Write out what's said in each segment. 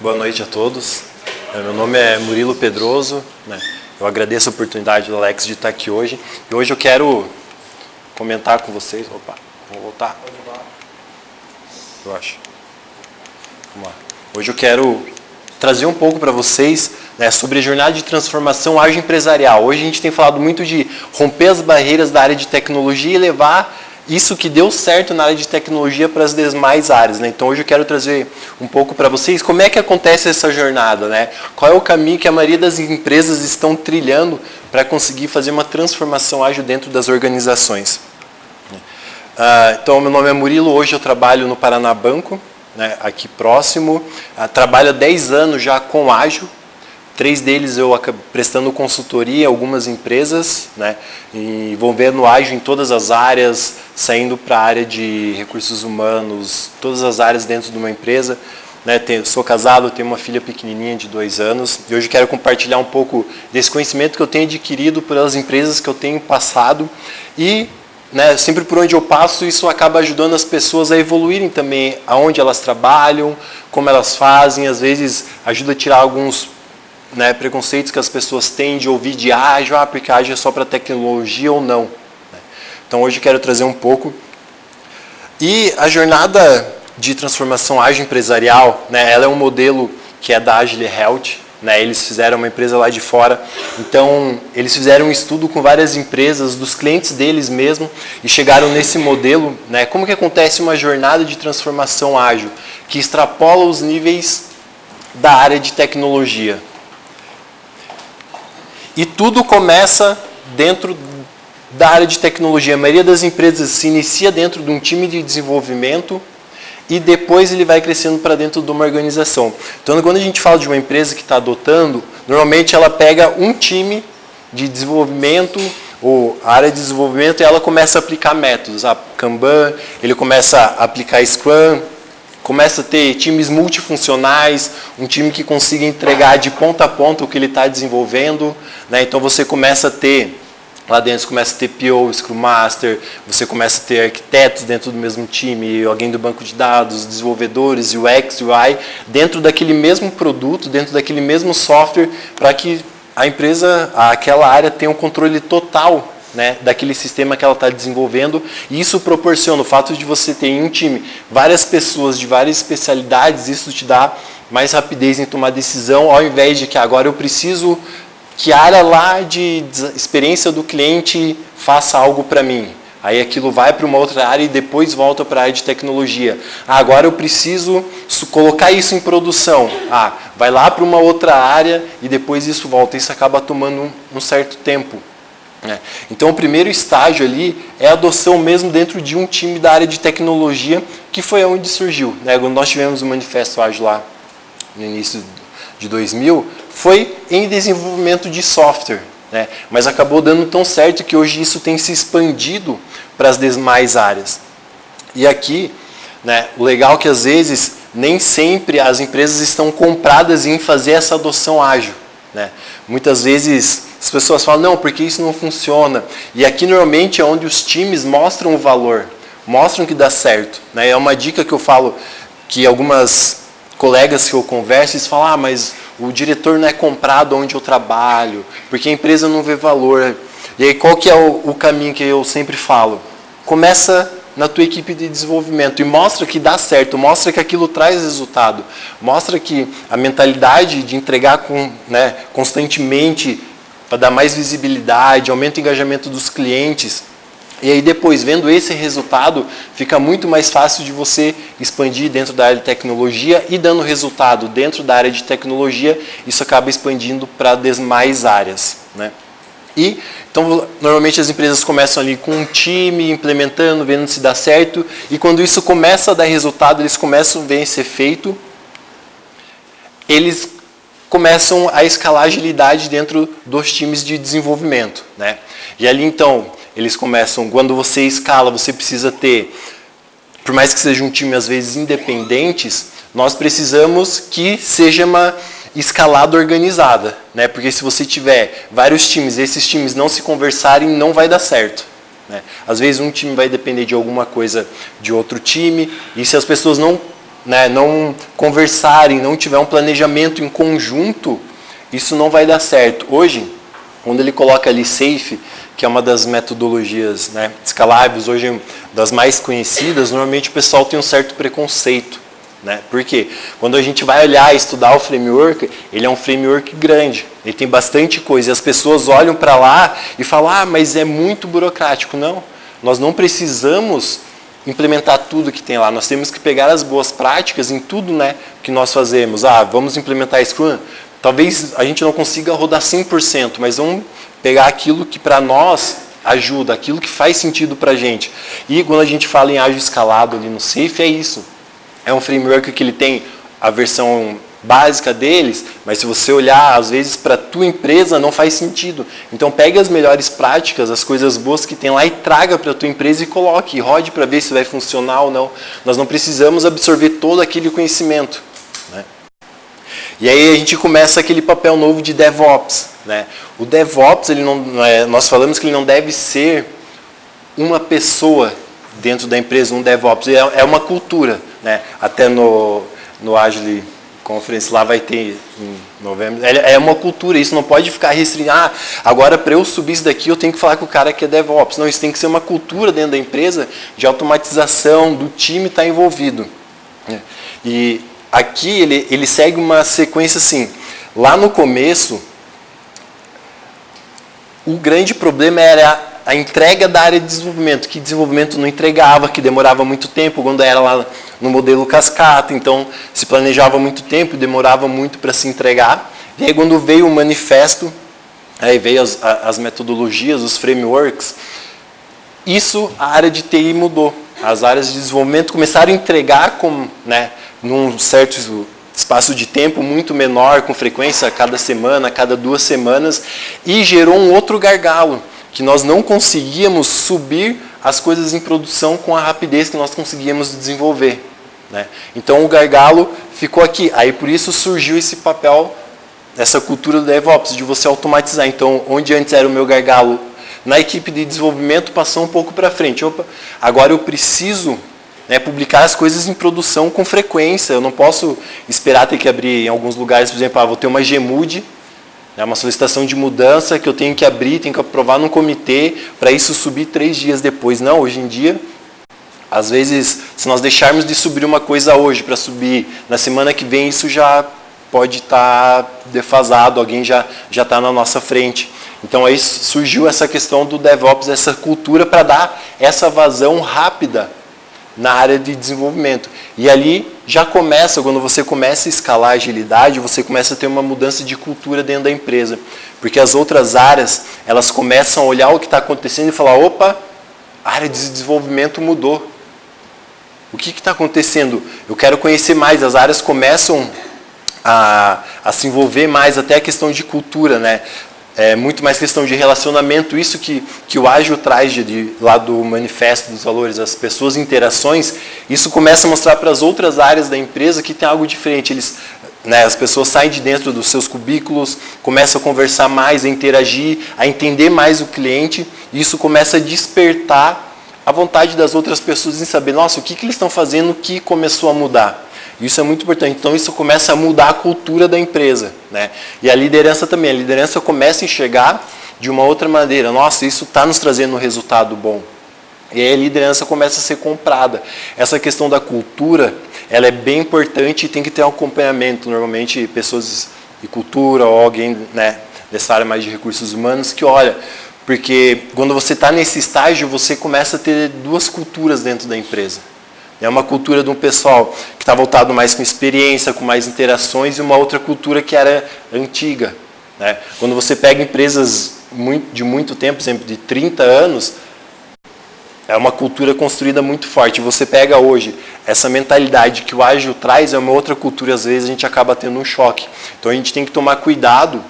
Boa noite a todos. Meu nome é Murilo Pedroso, né? Eu agradeço a oportunidade do Alex de estar aqui hoje. E hoje eu quero comentar com vocês. Opa, vamos voltar? Eu acho. Vamos lá. Hoje eu quero trazer um pouco para vocês, né, sobre a jornada de transformação ágil empresarial. Hoje a gente tem falado muito de romper as barreiras da área de tecnologia e levar isso que deu certo na área de tecnologia para as demais áreas, né? Então hoje eu quero trazer um pouco para vocês como é que acontece essa jornada, né? Qual é o caminho que a maioria das empresas estão trilhando para conseguir fazer uma transformação ágil dentro das organizações. Então meu nome é Murilo, hoje eu trabalho no Paraná Banco, né, aqui próximo. Trabalho há 10 anos já com ágil. 3 deles eu acabo prestando consultoria em algumas empresas, né, envolvendo ágil em todas as áreas, saindo para a área de recursos humanos, todas as áreas dentro de uma empresa. Né, sou casado, tenho uma filha pequenininha de 2 anos e hoje quero compartilhar um pouco desse conhecimento que eu tenho adquirido pelas empresas que eu tenho passado e, né, sempre por onde eu passo, isso acaba ajudando as pessoas a evoluírem também aonde elas trabalham, como elas fazem, às vezes ajuda a tirar alguns, né, preconceitos que as pessoas têm de ouvir de ágil, porque ágil é só para tecnologia ou não. Então hoje eu quero trazer um pouco. E a jornada de transformação ágil empresarial, né, ela é um modelo que é da Agile Health, né, eles fizeram uma empresa lá de fora, então eles fizeram um estudo com várias empresas, dos clientes deles mesmo, e chegaram nesse modelo, né, como que acontece uma jornada de transformação ágil, que extrapola os níveis da área de tecnologia. E tudo começa dentro da área de tecnologia. A maioria das empresas se inicia dentro de um time de desenvolvimento e depois ele vai crescendo para dentro de uma organização. Então, quando a gente fala de uma empresa que está adotando, normalmente ela pega um time de desenvolvimento, ou a área de desenvolvimento, e ela começa a aplicar métodos. Kanban, ele começa a aplicar Scrum, começa a ter times multifuncionais, um time que consiga entregar de ponta a ponta o que ele está desenvolvendo, né? Então você começa a ter, lá dentro você começa a ter PO, Scrum Master, você começa a ter arquitetos dentro do mesmo time, alguém do banco de dados, desenvolvedores, UX, UI, dentro daquele mesmo produto, dentro daquele mesmo software, para que a empresa, aquela área tenha um controle total, né, daquele sistema que ela está desenvolvendo, e isso proporciona o fato de você ter em um time várias pessoas de várias especialidades, isso te dá mais rapidez em tomar decisão, ao invés de que agora eu preciso que a área lá de experiência do cliente faça algo para mim. Aí aquilo vai para uma outra área e depois volta para a área de tecnologia. Agora eu preciso colocar isso em produção. Vai lá para uma outra área e depois isso volta. Isso acaba tomando um certo tempo. Então o primeiro estágio ali é a adoção mesmo dentro de um time da área de tecnologia, que foi onde surgiu. Quando nós tivemos o Manifesto Ágil lá no início de 2000, foi em desenvolvimento de software, né? Mas acabou dando tão certo que hoje isso tem se expandido para as demais áreas. E aqui, né, o legal é que às vezes nem sempre as empresas estão compradas em fazer essa adoção ágil, né? Muitas vezes as pessoas falam, não, porque isso não funciona. E aqui normalmente é onde os times mostram o valor, mostram que dá certo, né? É uma dica que eu falo, que algumas colegas que eu converso, eles falam, mas o diretor não é comprado onde eu trabalho, porque a empresa não vê valor. E aí qual que é o caminho que eu sempre falo? Começa na tua equipe de desenvolvimento e mostra que dá certo, mostra que aquilo traz resultado, mostra que a mentalidade de entregar constantemente para dar mais visibilidade, aumenta o engajamento dos clientes. E aí depois, vendo esse resultado, fica muito mais fácil de você expandir dentro da área de tecnologia e dando resultado dentro da área de tecnologia, isso acaba expandindo para as demais áreas, né? E, então, normalmente as empresas começam ali com um time, implementando, vendo se dá certo, e quando isso começa a dar resultado, eles começam a ver esse efeito, eles começam a escalar agilidade dentro dos times de desenvolvimento, né? E ali, então, eles começam, quando você escala, você precisa ter, por mais que seja um time às vezes independentes, nós precisamos que seja uma escalada organizada, né? Porque se você tiver vários times e esses times não se conversarem, não vai dar certo, né? Às vezes um time vai depender de alguma coisa de outro time, e se as pessoas não né, não conversarem, não tiver um planejamento em conjunto, isso não vai dar certo. Hoje, quando ele coloca ali SAFe, que é uma das metodologias, né, escaláveis, hoje das mais conhecidas, normalmente o pessoal tem um certo preconceito. Né? Por quê? Quando a gente vai olhar e estudar o framework, ele é um framework grande, ele tem bastante coisa, e as pessoas olham para lá e falam, mas é muito burocrático. Não, nós não precisamos implementar tudo que tem lá, nós temos que pegar as boas práticas em tudo, né, que nós fazemos. Vamos implementar Scrum, talvez a gente não consiga rodar 100%, mas vamos pegar aquilo que para nós ajuda, aquilo que faz sentido para a gente. E quando a gente fala em ágil escalado ali no SAFe, é isso. É um framework que ele tem a versão básica deles, mas se você olhar, às vezes, para a tua empresa não faz sentido. Então, pegue as melhores práticas, as coisas boas que tem lá e traga para a tua empresa e coloque, rode para ver se vai funcionar ou não. Nós não precisamos absorver todo aquele conhecimento. Né? E aí a gente começa aquele papel novo de DevOps. Né? O DevOps, ele não, nós falamos que ele não deve ser uma pessoa dentro da empresa, um DevOps, é uma cultura. Né? Até no Agile Conference lá vai ter em novembro, é uma cultura, isso não pode ficar restrito, agora para eu subir isso daqui eu tenho que falar com o cara que é DevOps. Não, isso tem que ser uma cultura dentro da empresa de automatização, do time estar envolvido. E aqui ele segue uma sequência assim, lá no começo, o grande problema era a entrega da área de desenvolvimento, que desenvolvimento não entregava, que demorava muito tempo, quando era lá no modelo cascata, então se planejava muito tempo, demorava muito para se entregar. E aí quando veio o manifesto, aí veio as metodologias, os frameworks, isso a área de TI mudou. As áreas de desenvolvimento começaram a entregar num certo espaço de tempo muito menor, com frequência a cada semana, a cada 2 semanas, e gerou um outro gargalo, que nós não conseguíamos subir as coisas em produção com a rapidez que nós conseguíamos desenvolver. Né? Então o gargalo ficou aqui. Aí por isso surgiu esse papel, essa cultura do DevOps, de você automatizar. Então onde antes era o meu gargalo na equipe de desenvolvimento, passou um pouco para frente. Agora eu preciso publicar as coisas em produção com frequência. Eu não posso esperar ter que abrir em alguns lugares, por exemplo, vou ter uma Gmood, uma solicitação de mudança que eu tenho que abrir, tenho que aprovar num comitê, para isso subir 3 dias depois. Não, hoje em dia, às vezes, se nós deixarmos de subir uma coisa hoje para subir na semana que vem, isso já pode estar defasado, alguém já está na nossa frente. Então aí surgiu essa questão do DevOps, essa cultura para dar essa vazão rápida na área de desenvolvimento. E ali já começa, quando você começa a escalar a agilidade, você começa a ter uma mudança de cultura dentro da empresa. Porque as outras áreas, elas começam a olhar o que está acontecendo e falar, opa, a área de desenvolvimento mudou. O que está acontecendo? Eu quero conhecer mais. As áreas começam a se envolver mais, até a questão de cultura, né? É muito mais questão de relacionamento, isso que o Ágil traz lá do manifesto dos valores, as pessoas, interações, isso começa a mostrar para as outras áreas da empresa que tem algo diferente. As pessoas saem de dentro dos seus cubículos, começam a conversar mais, a interagir, a entender mais o cliente, e isso começa a despertar a vontade das outras pessoas em saber, nossa, o que eles estão fazendo que começou a mudar. Isso é muito importante. Então, isso começa a mudar a cultura da empresa. Né? E a liderança também. A liderança começa a enxergar de uma outra maneira. Nossa, isso está nos trazendo um resultado bom. E aí a liderança começa a ser comprada. Essa questão da cultura, ela é bem importante e tem que ter um acompanhamento. Normalmente, pessoas de cultura ou alguém dessa área mais de recursos humanos que olha. Porque quando você está nesse estágio, você começa a ter 2 culturas dentro da empresa. É uma cultura de um pessoal que está voltado mais com experiência, com mais interações, e uma outra cultura que era antiga. Né? Quando você pega empresas de muito tempo, por exemplo, de 30 anos, é uma cultura construída muito forte. Você pega hoje essa mentalidade que o Ágil traz, é uma outra cultura, às vezes a gente acaba tendo um choque. Então a gente tem que tomar cuidado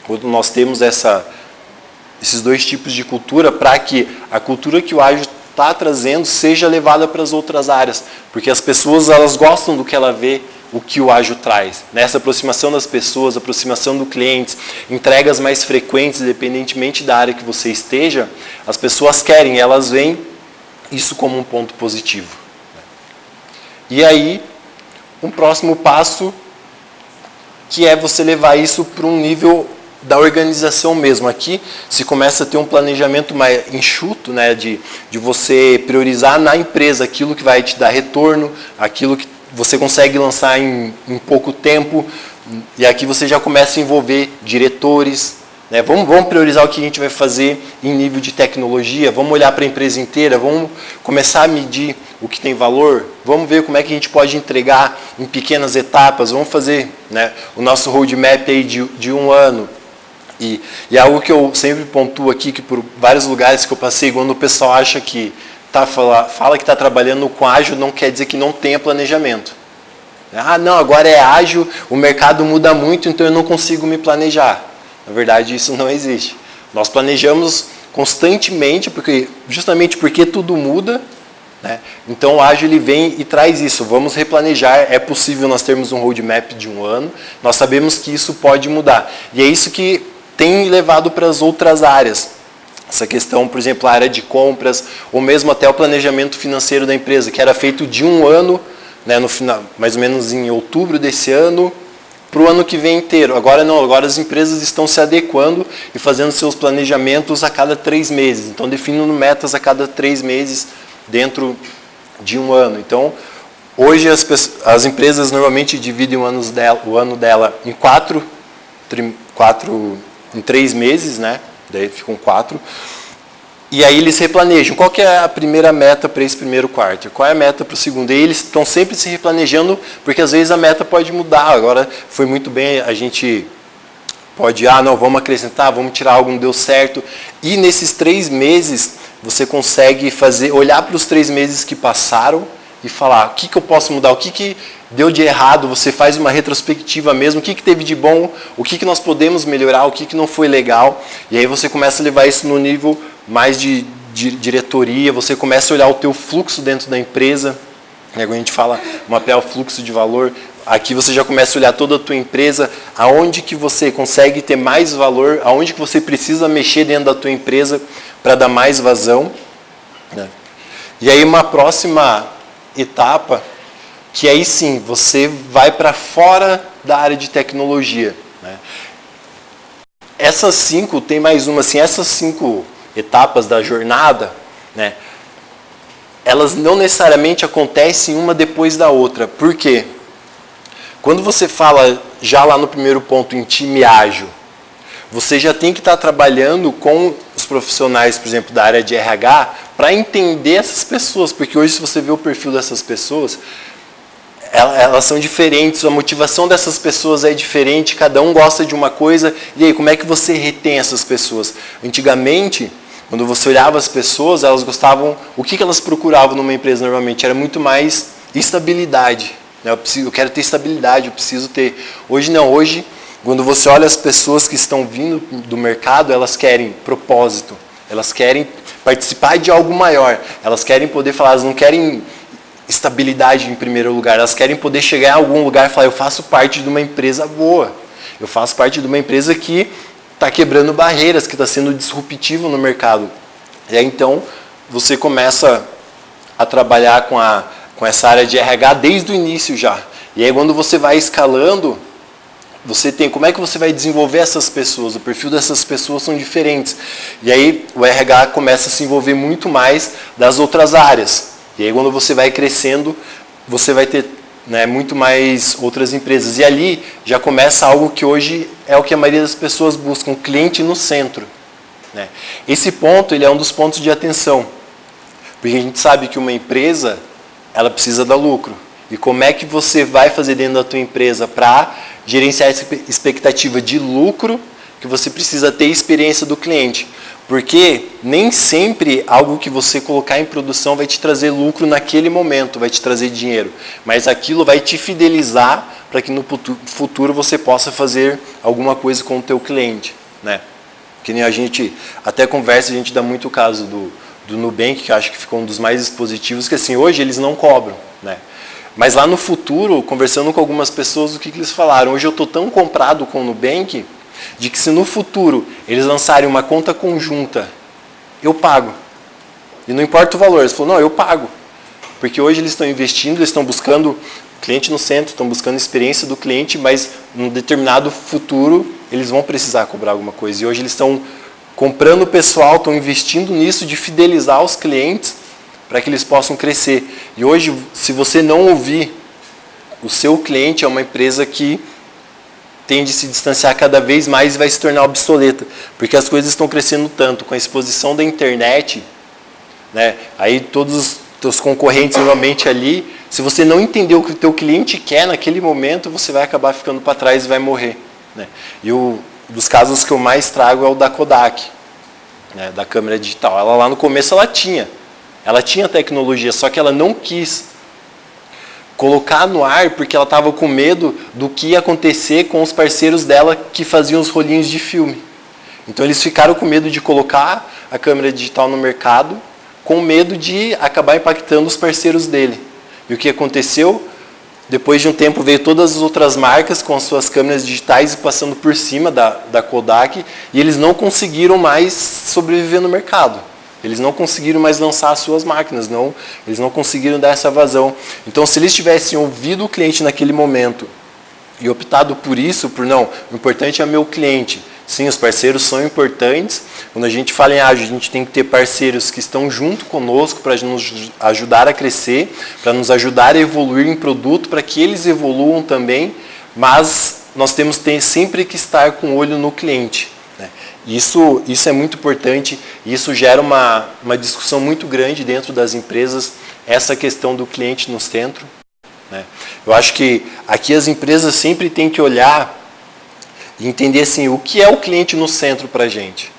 quando nós temos esses 2 tipos de cultura, para que a cultura que o Ágil está trazendo seja levada para as outras áreas, porque as pessoas elas gostam do que ela vê, o que o Ágil traz. Nessa aproximação das pessoas, aproximação do cliente, entregas mais frequentes, independentemente da área que você esteja, as pessoas querem, elas veem isso como um ponto positivo. E aí, um próximo passo, que é você levar isso para um nível da organização mesmo. Aqui se começa a ter um planejamento mais enxuto, né, de você priorizar na empresa aquilo que vai te dar retorno, aquilo que você consegue lançar em pouco tempo, e aqui você já começa a envolver diretores, né? Vamos priorizar o que a gente vai fazer em nível de tecnologia, vamos olhar para a empresa inteira, vamos começar a medir o que tem valor, vamos ver como é que a gente pode entregar em pequenas etapas, vamos fazer, né, o nosso roadmap aí de um ano. E algo que eu sempre pontuo aqui, que por vários lugares que eu passei, quando o pessoal acha que fala que está trabalhando com ágil, não quer dizer que não tenha planejamento. Ah, não, agora é ágil, o mercado muda muito, então eu não consigo me planejar. Na verdade, isso não existe. Nós planejamos constantemente, justamente porque tudo muda, né? Então o ágil ele vem e traz isso, vamos replanejar, é possível nós termos um roadmap de um ano, nós sabemos que isso pode mudar. E é isso que tem levado para as outras áreas. Essa questão, por exemplo, a área de compras, ou mesmo até o planejamento financeiro da empresa, que era feito de um ano, né, no final, mais ou menos em outubro desse ano, para o ano que vem inteiro. Agora não, agora as empresas estão se adequando e fazendo seus planejamentos a cada 3 meses. Então, definindo metas a cada 3 meses dentro de um ano. Então, hoje as empresas normalmente dividem o ano dela em 3 meses, né? Daí ficam 4. E aí eles replanejam. Qual que é a primeira meta para esse primeiro quarto? Qual é a meta para o segundo? E eles estão sempre se replanejando, porque às vezes a meta pode mudar. Agora foi muito bem, a gente pode, não, vamos acrescentar, vamos tirar algo, não deu certo. E nesses 3 meses, você consegue olhar para os 3 meses que passaram e falar, o que eu posso mudar, o que deu de errado, você faz uma retrospectiva mesmo, o que teve de bom, o que nós podemos melhorar, o que não foi legal. E aí você começa a levar isso no nível mais de diretoria, você começa a olhar o teu fluxo dentro da empresa, né? Quando a gente fala mapear o fluxo de valor, aqui você já começa a olhar toda a tua empresa, aonde que você consegue ter mais valor, aonde que você precisa mexer dentro da tua empresa para dar mais vazão, né? E aí uma próxima etapa, que aí sim, você vai para fora da área de tecnologia, né? Essas 5, tem mais uma assim, essas 5 etapas da jornada, né, elas não necessariamente acontecem uma depois da outra. Por quê? Quando você fala já lá no primeiro ponto em time ágil, você já tem que estar trabalhando com os profissionais, por exemplo, da área de RH, para entender essas pessoas, porque hoje se você vê o perfil dessas pessoas, elas são diferentes, a motivação dessas pessoas é diferente, cada um gosta de uma coisa, e aí, como é que você retém essas pessoas? Antigamente, quando você olhava as pessoas, elas gostavam, o que elas procuravam numa empresa normalmente? Era muito mais estabilidade, né? Eu quero ter estabilidade, eu preciso ter. Hoje não, hoje, quando você olha as pessoas que estão vindo do mercado, elas querem propósito, elas querem participar de algo maior, elas querem poder falar, elas não querem estabilidade em primeiro lugar, elas querem poder chegar em algum lugar e falar, eu faço parte de uma empresa boa, eu faço parte de uma empresa que está quebrando barreiras, que está sendo disruptivo no mercado. E aí então você começa a trabalhar com essa área de RH desde o início já. E aí quando você vai escalando, você tem como é que você vai desenvolver essas pessoas, o perfil dessas pessoas são diferentes. E aí o RH começa a se envolver muito mais das outras áreas. E aí quando você vai crescendo, você vai ter, né, muito mais outras empresas. E ali já começa algo que hoje é o que a maioria das pessoas buscam, cliente no centro, né? Esse ponto ele é um dos pontos de atenção, porque a gente sabe que uma empresa ela precisa dar lucro. E como é que você vai fazer dentro da tua empresa para gerenciar essa expectativa de lucro, que você precisa ter experiência do cliente? Porque nem sempre algo que você colocar em produção vai te trazer lucro naquele momento, vai te trazer dinheiro. Mas aquilo vai te fidelizar para que no futuro você possa fazer alguma coisa com o teu cliente, né? Que nem a gente até conversa, a gente dá muito o caso do Nubank, que eu acho que ficou um dos mais expositivos, que assim, hoje eles não cobram, né? Mas lá no futuro, conversando com algumas pessoas, o que eles falaram? Hoje eu estou tão comprado com o Nubank, de que se no futuro eles lançarem uma conta conjunta, eu pago. E não importa o valor, eles falaram, não, eu pago. Porque hoje eles estão investindo, eles estão buscando Cliente no centro, estão buscando a experiência do cliente, mas num determinado futuro eles vão precisar cobrar alguma coisa. E hoje eles estão comprando o pessoal, estão investindo nisso de fidelizar os clientes para que eles possam crescer. E hoje, se você não ouvir o seu cliente, é uma empresa que tende a se distanciar cada vez mais e vai se tornar obsoleta, porque as coisas estão crescendo tanto, com a exposição da internet, né? Aí todos os teus concorrentes normalmente ali, se você não entender o que o teu cliente quer naquele momento, você vai acabar ficando para trás e vai morrer, né? E dos casos que eu mais trago é o da Kodak, né, da câmera digital. Ela lá no começo ela tinha tecnologia, só que ela não quis colocar no ar porque ela estava com medo do que ia acontecer com os parceiros dela que faziam os rolinhos de filme. Então eles ficaram com medo de colocar a câmera digital no mercado, com medo de acabar impactando os parceiros dele. E o que aconteceu? Depois de um tempo veio todas as outras marcas com as suas câmeras digitais passando por cima da Kodak, e eles não conseguiram mais sobreviver no mercado. Eles não conseguiram mais lançar as suas máquinas, eles não conseguiram dar essa vazão. Então, se eles tivessem ouvido o cliente naquele momento e optado por isso, o importante é meu cliente. Sim, os parceiros são importantes. Quando a gente fala em ágil, a gente tem que ter parceiros que estão junto conosco para nos ajudar a crescer, para nos ajudar a evoluir em produto, para que eles evoluam também, mas nós temos sempre que estar com o olho no cliente, né? Isso é muito importante e isso gera uma discussão muito grande dentro das empresas, essa questão do cliente no centro, né? Eu acho que aqui as empresas sempre têm que olhar e entender assim, o que é o cliente no centro para a gente,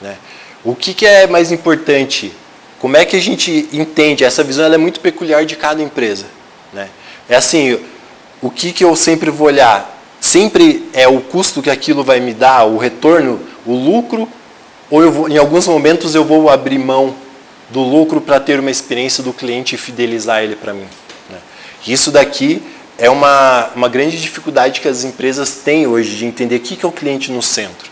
né? O que é mais importante? Como é que a gente entende? Essa visão ela é muito peculiar de cada empresa, né? É assim, o que eu sempre vou olhar? Sempre é o custo que aquilo vai me dar, o retorno, o lucro, ou em alguns momentos eu vou abrir mão do lucro para ter uma experiência do cliente e fidelizar ele para mim, né? Isso daqui é uma grande dificuldade que as empresas têm hoje de entender o que é o cliente no centro,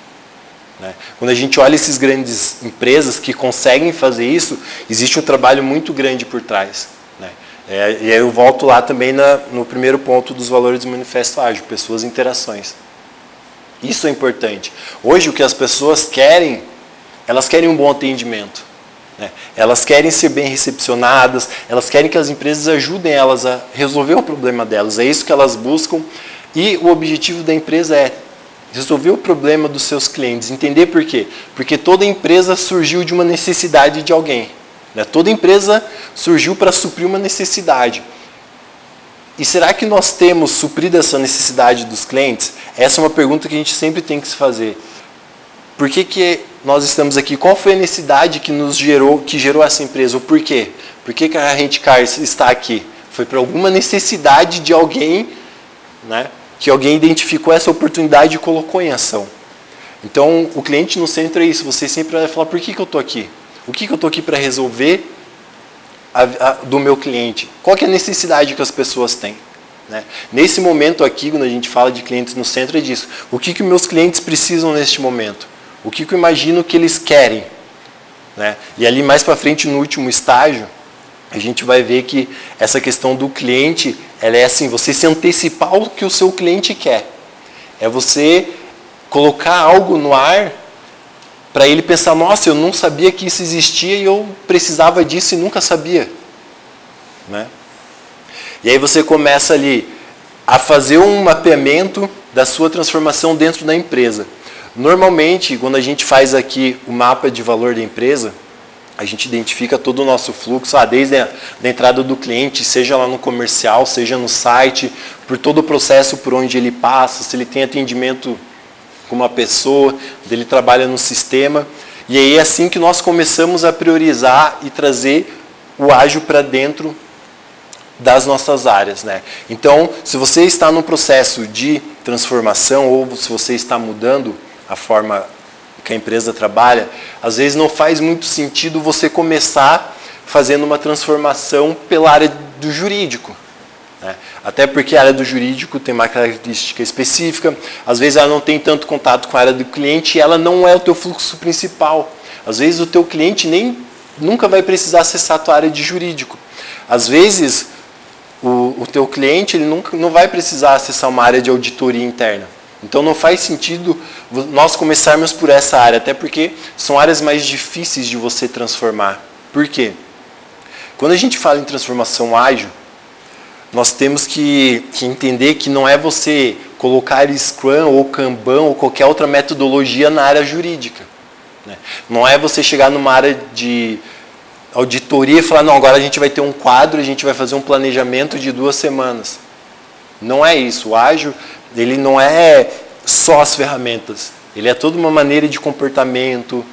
né? Quando a gente olha essas grandes empresas que conseguem fazer isso, existe um trabalho muito grande por trás, né? E aí eu volto lá também no primeiro ponto dos valores do Manifesto Ágil, pessoas e interações. Isso é importante. Hoje o que as pessoas querem, elas querem um bom atendimento, né? Elas querem ser bem recepcionadas, elas querem que as empresas ajudem elas a resolver o problema delas. É isso que elas buscam e o objetivo da empresa é resolver o problema dos seus clientes. Entender por quê? Porque toda empresa surgiu de uma necessidade de alguém, né? Toda empresa surgiu para suprir uma necessidade. E será que nós temos suprido essa necessidade dos clientes? Essa é uma pergunta que a gente sempre tem que se fazer. Por que nós estamos aqui? Qual foi a necessidade que gerou essa empresa? O porquê? Por que a Rent Cars está aqui? Foi por alguma necessidade de alguém, né, que alguém identificou essa oportunidade e colocou em ação. Então, o cliente no centro é isso. Você sempre vai falar, por que eu estou aqui? O que eu estou aqui para resolver do meu cliente? Qual que é a necessidade que as pessoas têm, né? Nesse momento aqui, quando a gente fala de clientes no centro, é disso. O que meus clientes precisam neste momento? O que eu imagino que eles querem, né? E ali mais para frente, no último estágio, a gente vai ver que essa questão do cliente, ela é assim, você se antecipar o que o seu cliente quer. É você colocar algo no ar para ele pensar, nossa, eu não sabia que isso existia e eu precisava disso e nunca sabia, né? E aí você começa ali a fazer um mapeamento da sua transformação dentro da empresa. Normalmente, quando a gente faz aqui o mapa de valor da empresa, a gente identifica todo o nosso fluxo, desde a entrada do cliente, seja lá no comercial, seja no site, por todo o processo por onde ele passa, se ele tem atendimento com uma pessoa, ele trabalha no sistema. E aí é assim que nós começamos a priorizar e trazer o ágil para dentro das nossas áreas, né? Então, se você está num processo de transformação ou se você está mudando a forma que a empresa trabalha, às vezes não faz muito sentido você começar fazendo uma transformação pela área do jurídico, né? Até porque a área do jurídico tem uma característica específica, às vezes ela não tem tanto contato com a área do cliente e ela não é o teu fluxo principal. Às vezes o teu cliente nunca vai precisar acessar a tua área de jurídico. Às vezes o teu cliente ele não vai precisar acessar uma área de auditoria interna. Então não faz sentido nós começarmos por essa área, até porque são áreas mais difíceis de você transformar. Por quê? Quando a gente fala em transformação ágil, nós temos que entender que não é você colocar Scrum ou Kanban ou qualquer outra metodologia na área jurídica. Né? Não é você chegar numa área de auditoria e falar, não, agora a gente vai ter um quadro, a gente vai fazer um planejamento de 2 semanas. Não é isso. O ágil, ele não é só as ferramentas. Ele é toda uma maneira de comportamento,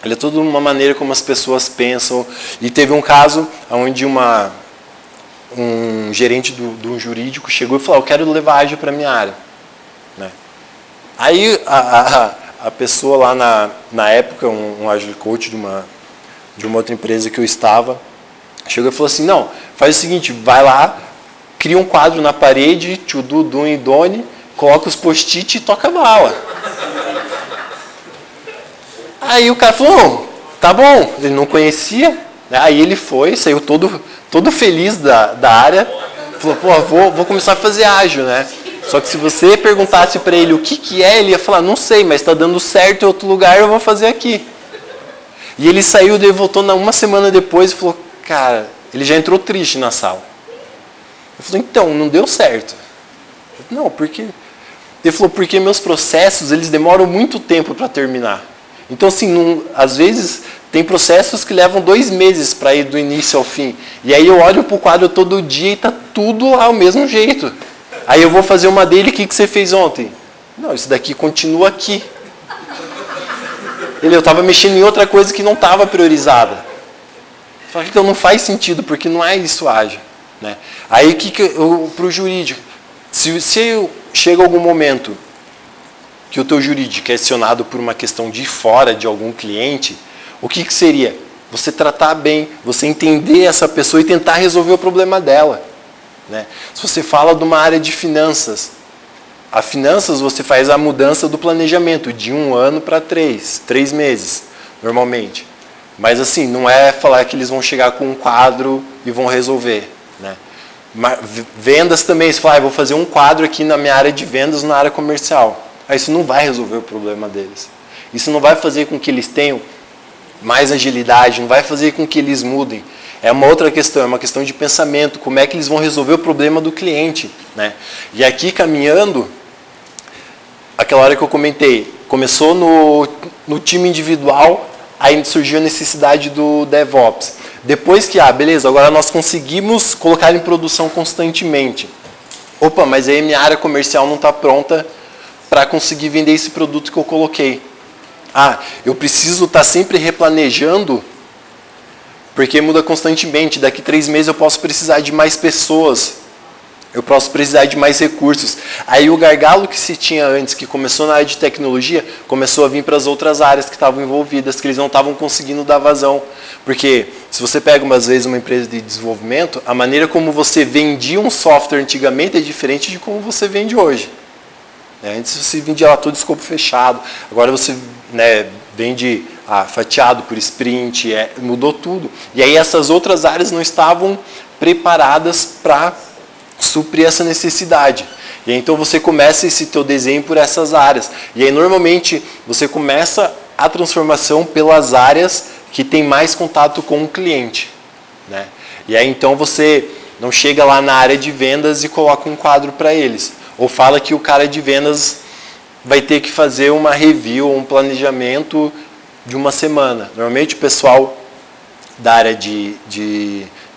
ele é toda uma maneira como as pessoas pensam. E teve um caso onde um gerente de um jurídico chegou e falou, eu quero levar ágil para a minha área. Né? Aí a pessoa lá na época, um agile coach de uma outra empresa que eu estava, chegou e falou assim, não, faz o seguinte, vai lá, cria um quadro na parede, to-do, do e done, coloca os post-it e toca a bala. Aí o cara falou, tá bom, ele não conhecia, né? Aí ele foi, saiu todo feliz da área, falou, pô, vou começar a fazer ágil, né? Só que se você perguntasse para ele o que é, ele ia falar, não sei, mas está dando certo em outro lugar, eu vou fazer aqui. E ele saiu, daí voltou uma semana depois e falou, cara, ele já entrou triste na sala. Eu falei, então, não deu certo. Não, por quê? Ele falou, porque meus processos, eles demoram muito tempo para terminar. Então, assim, às vezes, tem processos que levam 2 meses para ir do início ao fim. E aí eu olho para o quadro todo dia e está tudo lá ao mesmo jeito. Aí eu vou fazer uma dele, o que você fez ontem? Não, isso daqui continua aqui. Eu estava mexendo em outra coisa que não estava priorizada. Só que então não faz sentido, porque não é isso ágil. Né? Aí para o jurídico, se chega algum momento que o teu jurídico é acionado por uma questão de fora de algum cliente, o que seria? Você tratar bem, você entender essa pessoa e tentar resolver o problema dela. Né? Se você fala de uma área de finanças, a finanças você faz a mudança do planejamento de 1 ano para 3 meses, normalmente. Mas assim, não é falar que eles vão chegar com um quadro e vão resolver. Né? Vendas também, você fala, vou fazer um quadro aqui na minha área de vendas, na área comercial. Isso não vai resolver o problema deles. Isso não vai fazer com que eles tenham mais agilidade, não vai fazer com que eles mudem. É uma outra questão, é uma questão de pensamento, como é que eles vão resolver o problema do cliente. Né? E aqui caminhando, aquela hora que eu comentei, começou no time individual, aí surgiu a necessidade do DevOps. Depois que, beleza, agora nós conseguimos colocar em produção constantemente. Opa, mas aí minha área comercial não está pronta para conseguir vender esse produto que eu coloquei. Eu preciso estar sempre replanejando, porque muda constantemente. Daqui 3 meses eu posso precisar de mais pessoas, eu posso precisar de mais recursos. Aí o gargalo que se tinha antes, que começou na área de tecnologia, começou a vir para as outras áreas que estavam envolvidas, que eles não estavam conseguindo dar vazão. Porque se você pega, às vezes, uma empresa de desenvolvimento, a maneira como você vendia um software antigamente é diferente de como você vende hoje. Antes você vendia lá todo escopo fechado, agora você vende fatiado por sprint, mudou tudo. E aí essas outras áreas não estavam preparadas para suprir essa necessidade. E aí, então você começa esse teu desenho por essas áreas. E aí normalmente você começa a transformação pelas áreas que tem mais contato com o cliente. Né? E aí então você não chega lá na área de vendas e coloca um quadro para eles. Ou fala que o cara de vendas vai ter que fazer uma review, um planejamento de 1 semana. Normalmente o pessoal da área de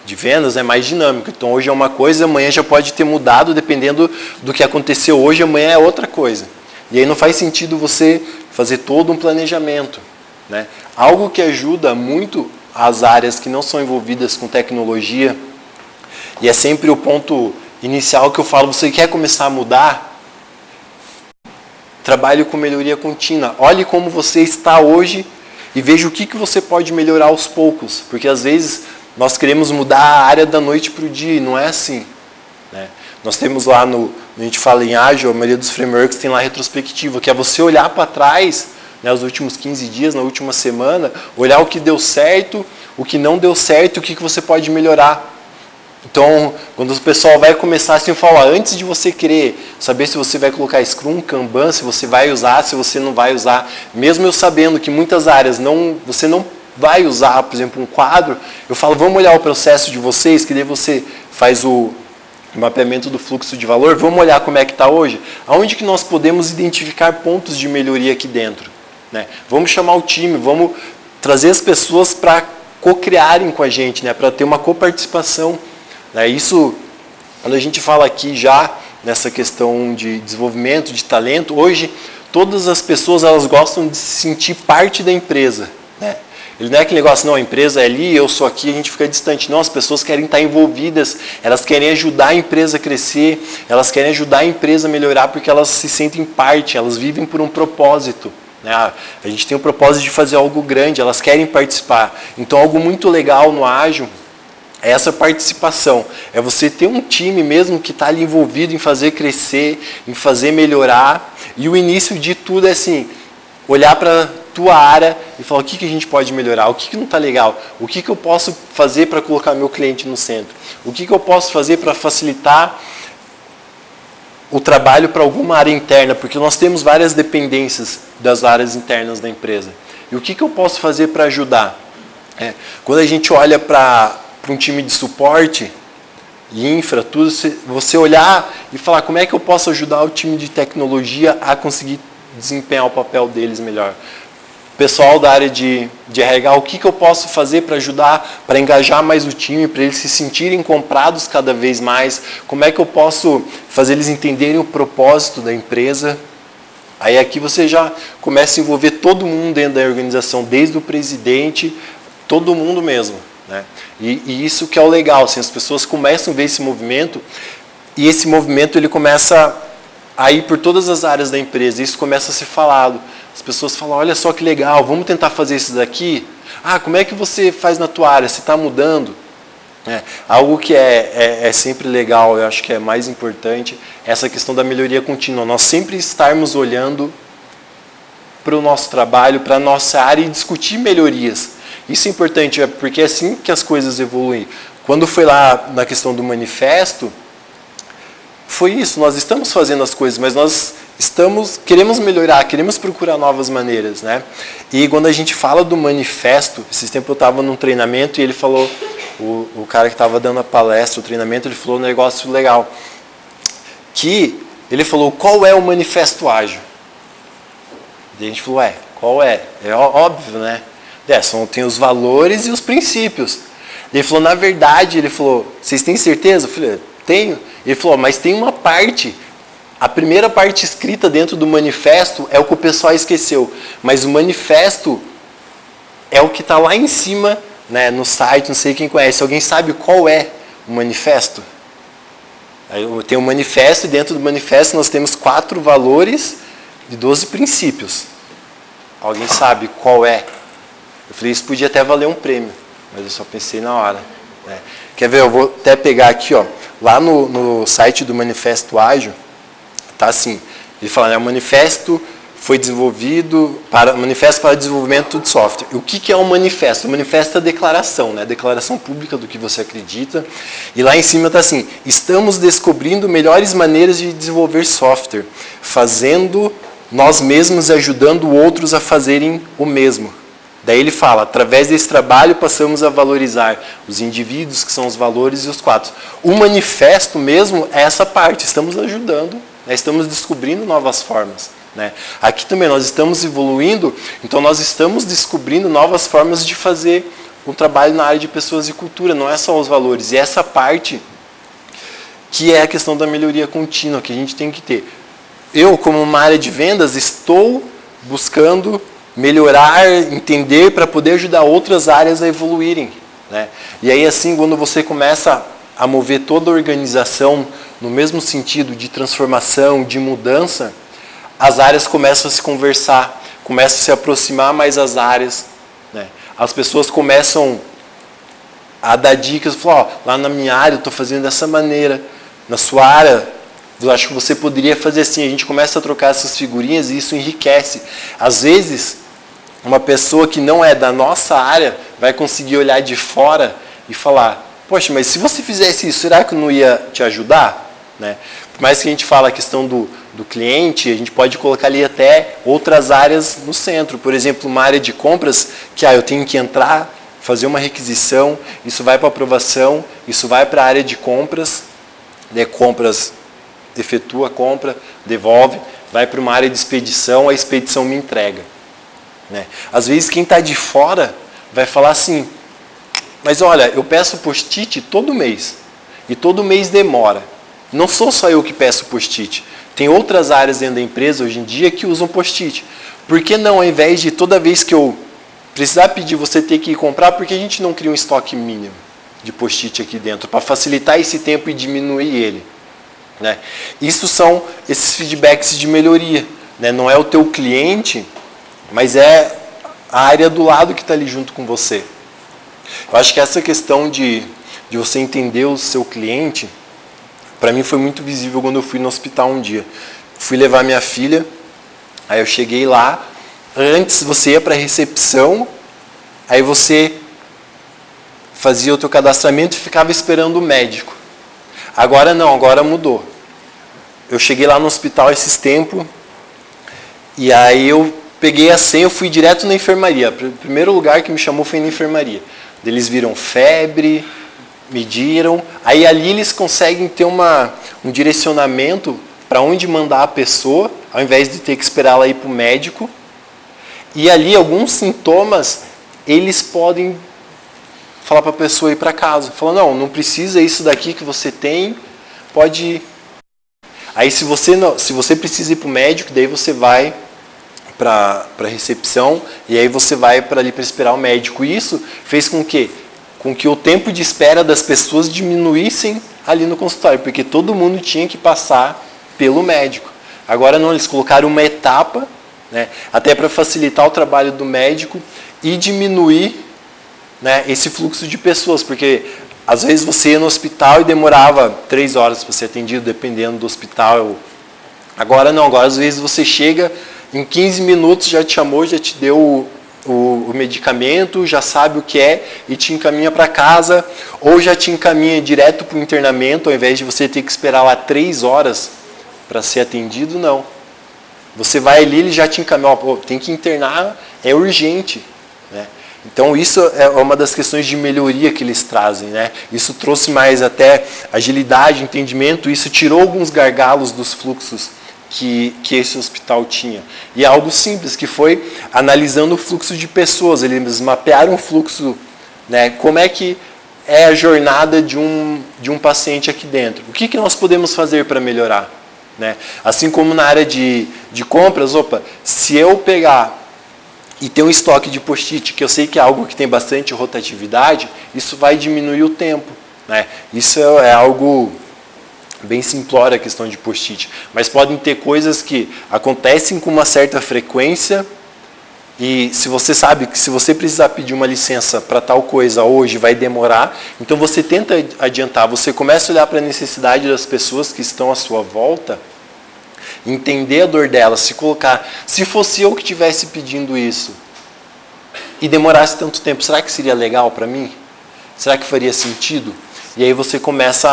vendas é mais dinâmico. Então hoje é uma coisa, amanhã já pode ter mudado, dependendo do que aconteceu hoje, amanhã é outra coisa. E aí não faz sentido você fazer todo um planejamento. Né? Algo que ajuda muito as áreas que não são envolvidas com tecnologia, e é sempre o ponto inicial que eu falo, você quer começar a mudar? Trabalhe com melhoria contínua. Olhe como você está hoje e veja o que você pode melhorar aos poucos. Porque às vezes nós queremos mudar a área da noite para o dia e não é assim. Né? Nós temos lá, a gente fala em ágil, a maioria dos frameworks tem lá retrospectiva, que é você olhar para trás, né, os últimos 15 dias, na última semana, olhar o que deu certo, o que não deu certo, o que você pode melhorar. Então, quando o pessoal vai começar assim, falar, antes de você querer saber se você vai colocar Scrum, Kanban, se você vai usar, se você não vai usar, mesmo eu sabendo que muitas áreas você não vai usar, por exemplo, um quadro, eu falo, vamos olhar o processo de vocês, que daí você faz o mapeamento do fluxo de valor, vamos olhar como é que está hoje, aonde que nós podemos identificar pontos de melhoria aqui dentro, né? Vamos chamar o time, vamos trazer as pessoas para co-criarem com a gente, né? Para ter uma coparticipação. Isso, quando a gente fala aqui já nessa questão de desenvolvimento, de talento, hoje todas as pessoas elas gostam de se sentir parte da empresa, né? Ele não é aquele negócio, não, a empresa é ali, eu sou aqui, a gente fica distante. Não, as pessoas querem estar envolvidas, elas querem ajudar a empresa a crescer, elas querem ajudar a empresa a melhorar porque elas se sentem parte, elas vivem por um propósito, né? A gente tem o propósito de fazer algo grande, elas querem participar. Então, algo muito legal no Ágil é essa participação, é você ter um time mesmo que está ali envolvido em fazer crescer, em fazer melhorar, e o início de tudo é assim, olhar para a tua área e falar o que a gente pode melhorar, o que não está legal, o que eu posso fazer para colocar meu cliente no centro, o que eu posso fazer para facilitar o trabalho para alguma área interna, porque nós temos várias dependências das áreas internas da empresa, e o que eu posso fazer para ajudar? Quando a gente olha para um time de suporte e infra, tudo, você olhar e falar como é que eu posso ajudar o time de tecnologia a conseguir desempenhar o papel deles melhor. O pessoal da área de RH, o que eu posso fazer para ajudar, para engajar mais o time, para eles se sentirem comprados cada vez mais, como é que eu posso fazer eles entenderem o propósito da empresa. Aí aqui você já começa a envolver todo mundo dentro da organização, desde o presidente, todo mundo mesmo, né? E isso que é o legal, assim, as pessoas começam a ver esse movimento, e esse movimento ele começa a ir por todas as áreas da empresa, isso começa a ser falado. As pessoas falam, olha só que legal, vamos tentar fazer isso daqui? Como é que você faz na tua área? Você está mudando? Algo que é sempre legal, eu acho que é mais importante, essa questão da melhoria contínua. Nós sempre estarmos olhando para o nosso trabalho, para a nossa área e discutir melhorias. Isso é importante, porque é assim que as coisas evoluem. Quando foi lá na questão do manifesto, foi isso, nós estamos fazendo as coisas, mas nós queremos melhorar, queremos procurar novas maneiras, né? E quando a gente fala do manifesto, esses tempos eu estava num treinamento e ele falou, o cara que estava dando a palestra, o treinamento, ele falou um negócio legal, que ele falou, qual é o manifesto ágil? E a gente falou, qual é? É óbvio, né? Tem os valores e os princípios. Ele falou, na verdade, ele falou, vocês têm certeza? Eu falei, tenho. Ele falou, mas tem uma parte, a primeira parte escrita dentro do manifesto é o que o pessoal esqueceu, mas o manifesto é o que está lá em cima, né, no site, não sei quem conhece. Alguém sabe qual é o manifesto? Tem um manifesto e dentro do manifesto nós temos 4 valores e 12 princípios. Alguém sabe qual é? Eu falei, isso podia até valer um prêmio, mas eu só pensei na hora, né? Quer ver? Eu vou até pegar aqui, ó, lá no site do Manifesto Ágil, tá assim, ele fala, né, o manifesto foi desenvolvido manifesto para desenvolvimento de software. E o que é um manifesto? O manifesto é a declaração, né? Declaração pública do que você acredita. E lá em cima está assim, estamos descobrindo melhores maneiras de desenvolver software, fazendo nós mesmos e ajudando outros a fazerem o mesmo. Daí ele fala, através desse trabalho passamos a valorizar os indivíduos, que são os valores, e os 4. O manifesto mesmo é essa parte, estamos ajudando, né? Estamos descobrindo novas formas, né? Aqui também nós estamos evoluindo, então nós estamos descobrindo novas formas de fazer um trabalho na área de pessoas e cultura, não é só os valores. E essa parte que é a questão da melhoria contínua que a gente tem que ter. Eu, como uma área de vendas, estou buscando melhorar, entender para poder ajudar outras áreas a evoluírem, né? E aí assim, quando você começa a mover toda a organização no mesmo sentido de transformação, de mudança, as áreas começam a se conversar, começam a se aproximar mais as áreas, né? As pessoas começam a dar dicas, falar, lá na minha área eu estou fazendo dessa maneira, na sua área eu acho que você poderia fazer assim. A gente começa a trocar essas figurinhas e isso enriquece. Às vezes, uma pessoa que não é da nossa área vai conseguir olhar de fora e falar, Poxa, mas se você fizesse isso, será que não ia te ajudar? Né? Por mais que a gente fale a questão do cliente, a gente pode colocar ali até outras áreas no centro. Por exemplo, uma área de compras que eu tenho que entrar, fazer uma requisição, isso vai para aprovação, isso vai para a área de compras, compras, efetua a compra, devolve, vai para uma área de expedição, a expedição me entrega. Né? Às vezes quem está de fora vai falar assim, mas olha, eu peço post-it todo mês, e todo mês demora. Não sou só eu que peço post-it. Tem outras áreas dentro da empresa hoje em dia que usam post-it. Por que não, ao invés de toda vez que eu precisar pedir, você ter que ir comprar, por que a gente não cria um estoque mínimo de post-it aqui dentro, para facilitar esse tempo e diminuir ele? Né? Isso são esses feedbacks de melhoria. Né? Não é o teu cliente, mas é a área do lado que está ali junto com você. Eu acho que essa questão de você entender o seu cliente, para mim foi muito visível quando eu fui no hospital um dia. Fui levar minha filha, aí eu cheguei lá, antes você ia para a recepção, aí você fazia o teu cadastramento e ficava esperando o médico. Agora não, agora mudou. Eu cheguei lá no hospital esses tempos, e aí eu peguei a senha, eu fui direto na enfermaria. O primeiro lugar que me chamou foi na enfermaria. Eles viram febre, mediram, aí ali eles conseguem ter um direcionamento para onde mandar a pessoa, ao invés de ter que esperar ela ir para o médico. E ali alguns sintomas, eles podem falar para a pessoa ir para casa. Falar, não precisa isso daqui que você tem, pode ir. Aí se você precisa ir para o médico, daí você vai para a recepção, e aí você vai para ali para esperar o médico. E isso fez com que o tempo de espera das pessoas diminuíssem ali no consultório, porque todo mundo tinha que passar pelo médico. Agora não, eles colocaram uma etapa, né, até para facilitar o trabalho do médico e diminuir, né, esse fluxo de pessoas, porque às vezes você ia no hospital e demorava 3 horas para ser atendido, dependendo do hospital. Agora não, agora às vezes você chega, em 15 minutos já te chamou, já te deu o medicamento, já sabe o que é e te encaminha para casa, ou já te encaminha direto para o internamento, ao invés de você ter que esperar lá 3 horas para ser atendido, não. Você vai ali, ele já te encaminha, tem que internar, é urgente. Né? Então isso é uma das questões de melhoria que eles trazem. Né? Isso trouxe mais até agilidade, entendimento, isso tirou alguns gargalos dos fluxos que esse hospital tinha. E é algo simples, que foi analisando o fluxo de pessoas. Eles mapearam o fluxo, né? Como é que é a jornada de um paciente aqui dentro. O que nós podemos fazer para melhorar? Né? Assim como na área de compras, se eu pegar e ter um estoque de post-it, que eu sei que é algo que tem bastante rotatividade, isso vai diminuir o tempo. Né? Isso é algo bem simplório, a questão de post-it. Mas podem ter coisas que acontecem com uma certa frequência, e se você sabe que se você precisar pedir uma licença para tal coisa hoje, vai demorar, então você tenta adiantar, você começa a olhar para a necessidade das pessoas que estão à sua volta, entender a dor delas, se colocar, se fosse eu que estivesse pedindo isso, e demorasse tanto tempo, será que seria legal para mim? Será que faria sentido? E aí você começa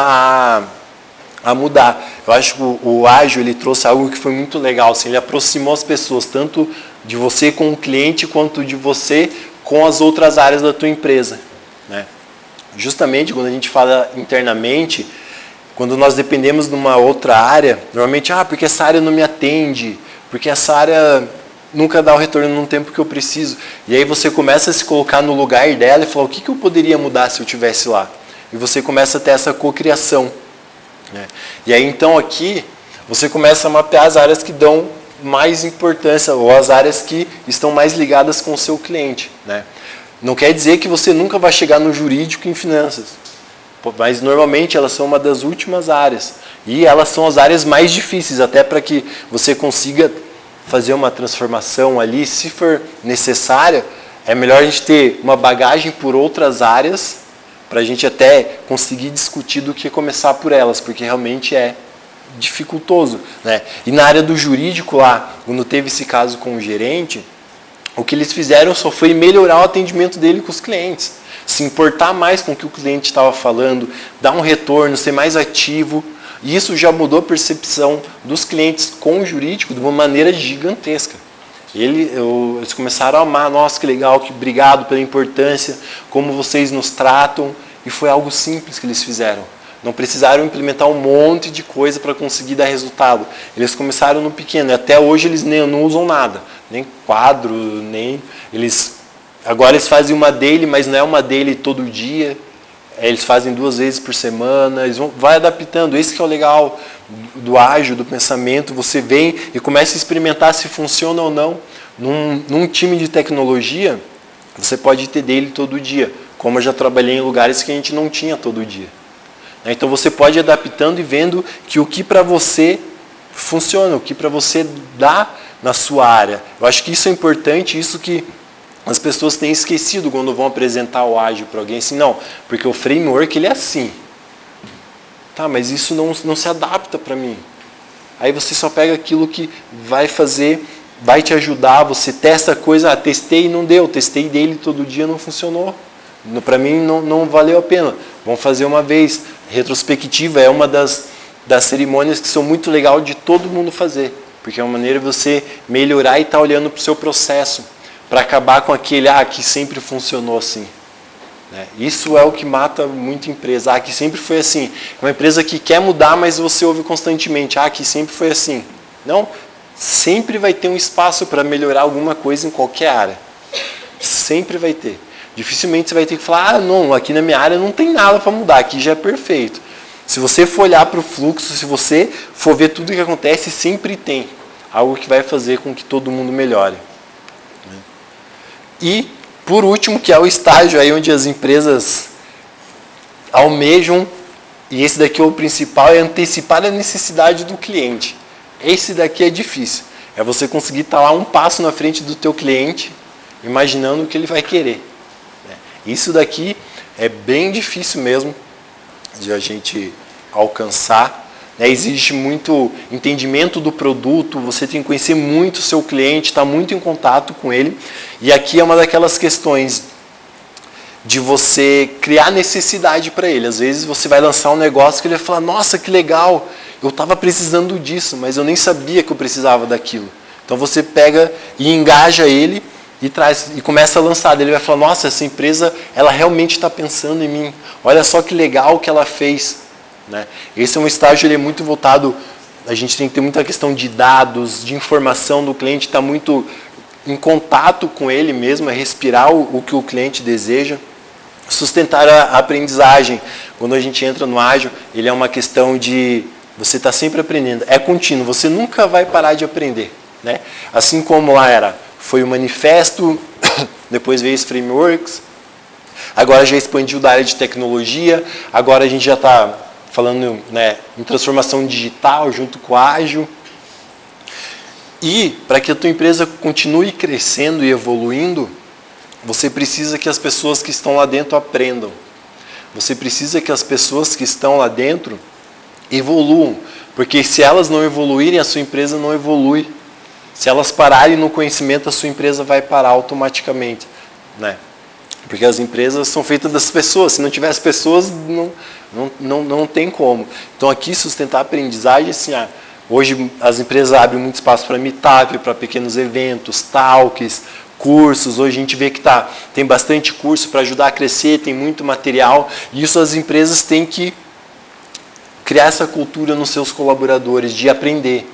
a mudar. Eu acho que o ágil ele trouxe algo que foi muito legal, assim, ele aproximou as pessoas, tanto de você com o cliente, quanto de você com as outras áreas da tua empresa. Né? Justamente quando a gente fala internamente, quando nós dependemos de uma outra área, normalmente, porque essa área não me atende, porque essa área nunca dá o retorno no tempo que eu preciso. E aí você começa a se colocar no lugar dela e falar, o que eu poderia mudar se eu estivesse lá? E você começa a ter essa cocriação. Né? E aí então aqui você começa a mapear as áreas que dão mais importância ou as áreas que estão mais ligadas com o seu cliente. Né? Não quer dizer que você nunca vai chegar no jurídico e em finanças, mas normalmente elas são uma das últimas áreas e elas são as áreas mais difíceis, até para que você consiga fazer uma transformação ali, se for necessária, é melhor a gente ter uma bagagem por outras áreas para a gente até conseguir discutir do que começar por elas, porque realmente é dificultoso. Né? E na área do jurídico lá, quando teve esse caso com o gerente, o que eles fizeram só foi melhorar o atendimento dele com os clientes. se importar mais com o que o cliente estava falando, dar um retorno, ser mais ativo. E isso já mudou a percepção dos clientes com o jurídico de uma maneira gigantesca. Eles começaram a amar, nossa, que legal, que obrigado pela importância, como vocês nos tratam. E foi algo simples que eles fizeram. Não precisaram implementar um monte de coisa para conseguir dar resultado. Eles começaram no pequeno. E até hoje eles não usam nada. Nem quadro, nem... Agora eles fazem uma daily, mas não é uma daily todo dia. Eles fazem 2 vezes por semana. Vai adaptando. Esse que é o legal do ágil, do pensamento. Você vem e começa a experimentar se funciona ou não. Num time de tecnologia, você pode ter daily todo dia. Como eu já trabalhei em lugares que a gente não tinha todo dia. Então você pode ir adaptando e vendo que o que para você funciona, o que para você dá na sua área. Eu acho que isso é importante, isso que as pessoas têm esquecido quando vão apresentar o ágil para alguém. Assim, não, porque o framework ele é assim. Tá, mas isso não se adapta para mim. Aí você só pega aquilo que vai fazer, vai te ajudar, você testa a coisa, testei e não deu, testei dele todo dia, não funcionou. Para mim não valeu a pena. Vamos fazer uma vez. Retrospectiva é uma das cerimônias que são muito legal de todo mundo fazer. Porque é uma maneira de você melhorar e estar olhando para o seu processo. Para acabar com aquele, que sempre funcionou assim. Isso é o que mata muita empresa. Que sempre foi assim. É uma empresa que quer mudar, mas você ouve constantemente. Que sempre foi assim. Não, sempre vai ter um espaço para melhorar alguma coisa em qualquer área. Sempre vai ter. Dificilmente você vai ter que falar, não, aqui na minha área não tem nada para mudar, aqui já é perfeito. Se você for olhar para o fluxo, se você for ver tudo o que acontece, sempre tem algo que vai fazer com que todo mundo melhore. E, por último, que é o estágio aí onde as empresas almejam, e esse daqui é o principal, é antecipar a necessidade do cliente. Esse daqui é difícil. É você conseguir estar lá um passo na frente do teu cliente, imaginando o que ele vai querer. Isso daqui é bem difícil mesmo de a gente alcançar. Exige muito entendimento do produto, você tem que conhecer muito o seu cliente, estar muito em contato com ele. E aqui é uma daquelas questões de você criar necessidade para ele. Às vezes você vai lançar um negócio que ele vai falar, nossa, que legal, eu estava precisando disso, mas eu nem sabia que eu precisava daquilo. Então você pega e engaja ele, e começa a lançar. Ele vai falar, nossa, essa empresa ela realmente está pensando em mim. Olha só que legal que ela fez. Esse é um estágio, ele é muito voltado, a gente tem que ter muita questão de dados, de informação do cliente, está muito em contato com ele mesmo, é respirar o que o cliente deseja. Sustentar a aprendizagem. Quando a gente entra no ágil, ele é uma questão de você estar sempre aprendendo. É contínuo, você nunca vai parar de aprender. Assim como lá foi o manifesto, depois veio os frameworks, agora já expandiu da área de tecnologia, agora a gente já está falando em transformação digital junto com o ágil. E para que a tua empresa continue crescendo e evoluindo, você precisa que as pessoas que estão lá dentro aprendam. Você precisa que as pessoas que estão lá dentro evoluam, porque se elas não evoluírem, a sua empresa não evolui. Se elas pararem no conhecimento, a sua empresa vai parar automaticamente. Porque as empresas são feitas das pessoas. Se não tiver as pessoas, não tem como. Então aqui sustentar a aprendizagem, assim, hoje as empresas abrem muito espaço para meetup, para pequenos eventos, talks, cursos. Hoje a gente vê que tem bastante curso para ajudar a crescer, tem muito material. E isso as empresas têm que criar essa cultura nos seus colaboradores, de aprender.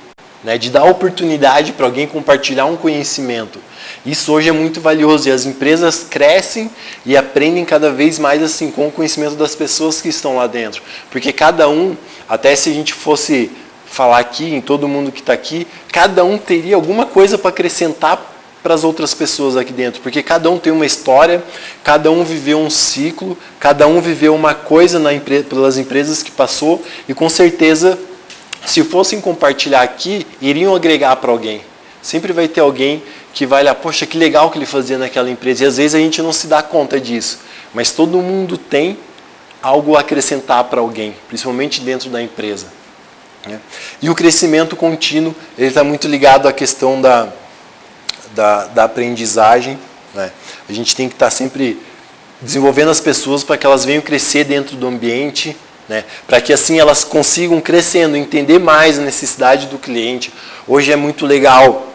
De dar oportunidade para alguém compartilhar um conhecimento. Isso hoje é muito valioso e as empresas crescem e aprendem cada vez mais assim com o conhecimento das pessoas que estão lá dentro. Porque cada um, até se a gente fosse falar aqui, em todo mundo que está aqui, cada um teria alguma coisa para acrescentar para as outras pessoas aqui dentro. Porque cada um tem uma história, cada um viveu um ciclo, cada um viveu uma coisa pelas empresas que passou e com certeza, se fossem compartilhar aqui, iriam agregar para alguém. Sempre vai ter alguém que vai olhar, poxa, que legal que ele fazia naquela empresa. E às vezes a gente não se dá conta disso. Mas todo mundo tem algo a acrescentar para alguém, principalmente dentro da empresa. E o crescimento contínuo, ele está muito ligado à questão da aprendizagem. A gente tem que estar sempre desenvolvendo as pessoas para que elas venham crescer dentro do ambiente, né? Para que assim elas consigam crescendo, entender mais a necessidade do cliente. Hoje é muito legal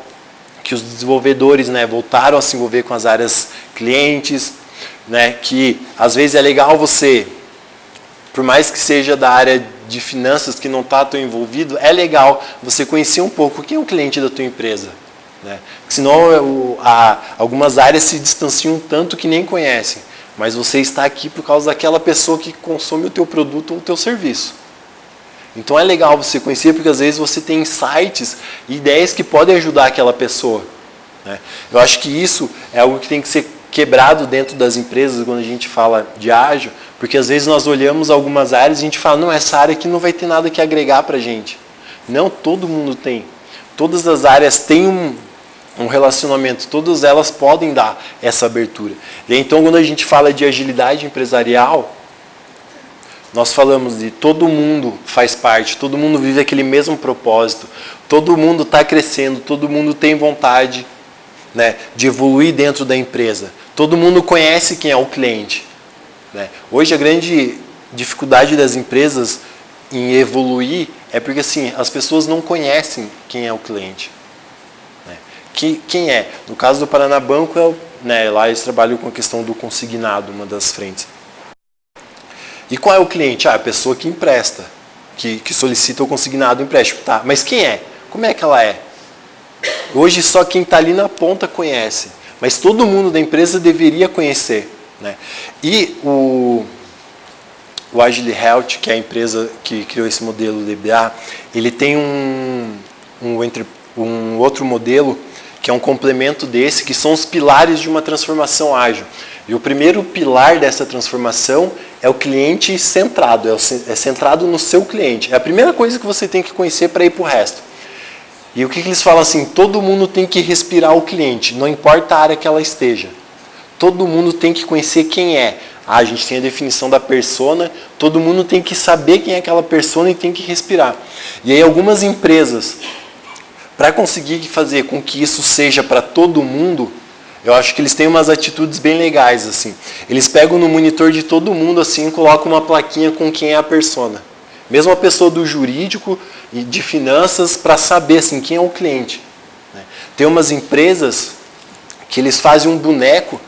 que os desenvolvedores, né, voltaram a se envolver com as áreas clientes, né, que às vezes é legal você, por mais que seja da área de finanças que não está tão envolvido, é legal você conhecer um pouco quem é o cliente da tua empresa, né? Senão algumas áreas se distanciam tanto que nem conhecem, mas você está aqui por causa daquela pessoa que consome o teu produto ou o teu serviço. Então é legal você conhecer, porque às vezes você tem insights e ideias que podem ajudar aquela pessoa, né? Eu acho que isso é algo que tem que ser quebrado dentro das empresas quando a gente fala de ágil, porque às vezes nós olhamos algumas áreas e a gente fala, não, essa área aqui não vai ter nada que agregar para a gente. Não, todo mundo tem. Todas as áreas têm um relacionamento, todas elas podem dar essa abertura. E então quando a gente fala de agilidade empresarial, nós falamos de todo mundo faz parte, todo mundo vive aquele mesmo propósito, todo mundo está crescendo, todo mundo tem vontade, né, de evoluir dentro da empresa. Todo mundo conhece quem é o cliente, né? Hoje a grande dificuldade das empresas em evoluir é porque assim, as pessoas não conhecem quem é o cliente, né? Quem é? No caso do Paraná Banco, né, lá eles trabalham com a questão do consignado, uma das frentes. E qual é o cliente? A pessoa que empresta, que solicita o consignado empréstimo. Tá, mas quem é? Como é que ela é? Hoje só quem está ali na ponta conhece, mas todo mundo da empresa deveria conhecer, né? E o Agile Health, que é a empresa que criou esse modelo DBA, ele tem um outro modelo que é um complemento desse, que são os pilares de uma transformação ágil. E o primeiro pilar dessa transformação é o cliente centrado, é centrado no seu cliente. É a primeira coisa que você tem que conhecer para ir para o resto. E o que eles falam assim, todo mundo tem que respirar o cliente, não importa a área que ela esteja. Todo mundo tem que conhecer quem é. A gente tem a definição da persona, todo mundo tem que saber quem é aquela persona e tem que respirar. E aí algumas empresas, para conseguir fazer com que isso seja para todo mundo, eu acho que eles têm umas atitudes bem legais, assim. Eles pegam no monitor de todo mundo assim e colocam uma plaquinha com quem é a persona. Mesmo a pessoa do jurídico e de finanças, para saber assim, quem é o cliente, né? Tem umas empresas que eles fazem um boneco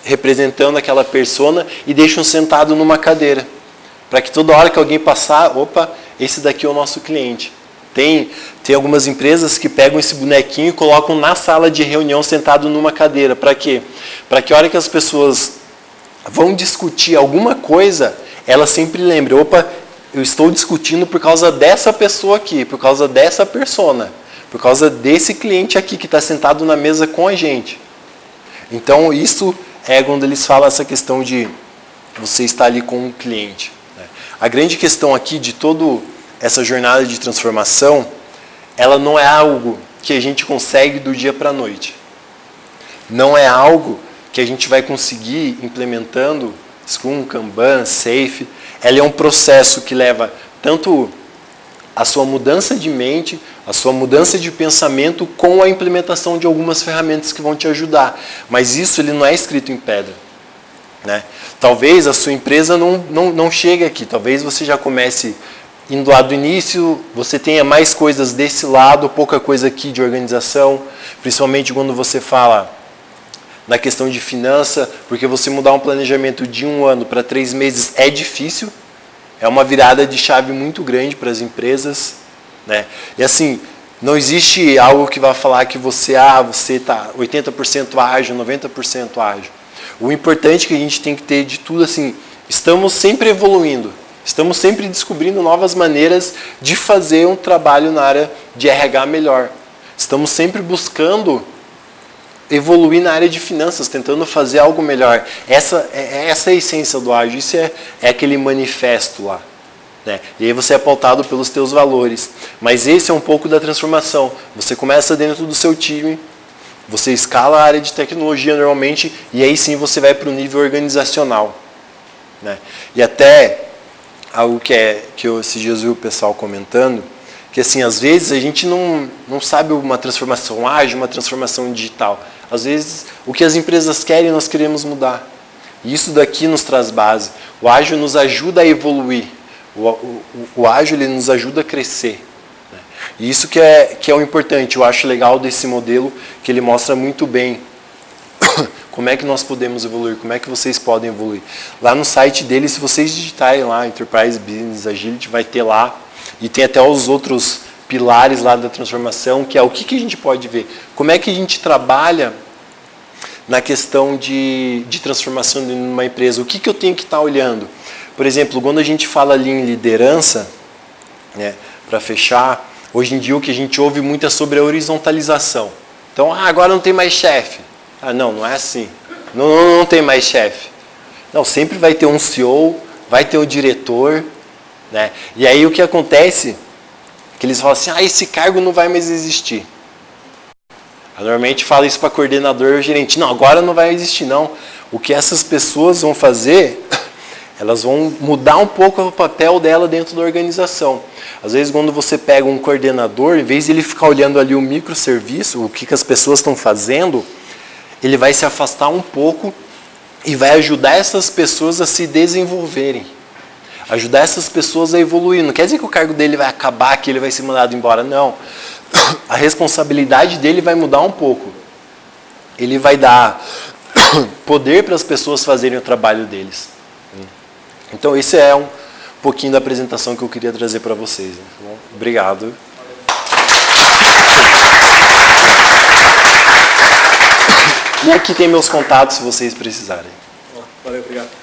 representando aquela persona e deixam sentado numa cadeira, para que toda hora que alguém passar, opa, esse daqui é o nosso cliente. Tem algumas empresas que pegam esse bonequinho e colocam na sala de reunião sentado numa cadeira. Para quê? Para que a hora que as pessoas vão discutir alguma coisa, elas sempre lembrem, opa, eu estou discutindo por causa dessa pessoa aqui, por causa dessa persona, por causa desse cliente aqui que está sentado na mesa com a gente. Então, isso é quando eles falam essa questão de você estar ali com o cliente, né? A grande questão aqui de toda essa jornada de transformação, ela não é algo que a gente consegue do dia para a noite. Não é algo que a gente vai conseguir implementando Scrum, Kanban, Safe. Ela é um processo que leva tanto a sua mudança de mente, a sua mudança de pensamento com a implementação de algumas ferramentas que vão te ajudar. Mas isso ele não é escrito em pedra, né? Talvez a sua empresa não chegue aqui, talvez você já comece indo lá do início, você tenha mais coisas desse lado, pouca coisa aqui de organização, principalmente quando você fala na questão de finança, porque você mudar um planejamento de 1 ano para 3 meses é difícil, é uma virada de chave muito grande para as empresas, né? E assim, não existe algo que vai falar que você está 80% ágil, 90% ágil. O importante que a gente tem que ter de tudo, assim, estamos sempre evoluindo, estamos sempre descobrindo novas maneiras de fazer um trabalho na área de RH melhor. Estamos sempre buscando evoluir na área de finanças, tentando fazer algo melhor. Essa é a essência do ágil, isso é aquele manifesto lá, né? E aí você é pautado pelos teus valores. Mas esse é um pouco da transformação. Você começa dentro do seu time, você escala a área de tecnologia normalmente, e aí sim você vai para o nível organizacional, né? E até algo que eu esses dias vi o pessoal comentando, que assim, às vezes a gente não sabe uma transformação ágil, uma transformação digital. Às vezes o que as empresas querem nós queremos mudar. E isso daqui nos traz base. O ágil nos ajuda a evoluir. O ágil ele nos ajuda a crescer. Né? E isso que é o importante. Eu acho legal desse modelo, que ele mostra muito bem como é que nós podemos evoluir, como é que vocês podem evoluir. Lá no site dele, se vocês digitarem lá, Enterprise Business Agility, vai ter lá, e tem até os outros pilares lá da transformação, que é o que a gente pode ver. Como é que a gente trabalha na questão de transformação de uma empresa. O que eu tenho que estar olhando? Por exemplo, quando a gente fala ali em liderança, né, para fechar, hoje em dia o que a gente ouve muito é sobre a horizontalização. Então, agora não tem mais chefe. Não é assim. Não tem mais chefe. Não, sempre vai ter um CEO, vai ter um diretor. Né? E aí o que acontece? Que eles falam assim, esse cargo não vai mais existir. Eu normalmente falo isso para coordenador ou gerente. Não, agora não vai existir não. O que essas pessoas vão fazer, elas vão mudar um pouco o papel dela dentro da organização. Às vezes quando você pega um coordenador, em vez de ele ficar olhando ali o microserviço, o que as pessoas estão fazendo, ele vai se afastar um pouco e vai ajudar essas pessoas a se desenvolverem. Ajudar essas pessoas a evoluir. Não quer dizer que o cargo dele vai acabar, que ele vai ser mandado embora. Não. A responsabilidade dele vai mudar um pouco. Ele vai dar poder para as pessoas fazerem o trabalho deles. Então, esse é um pouquinho da apresentação que eu queria trazer para vocês. Tá bom? Obrigado. E aqui tem meus contatos se vocês precisarem. Valeu, obrigado.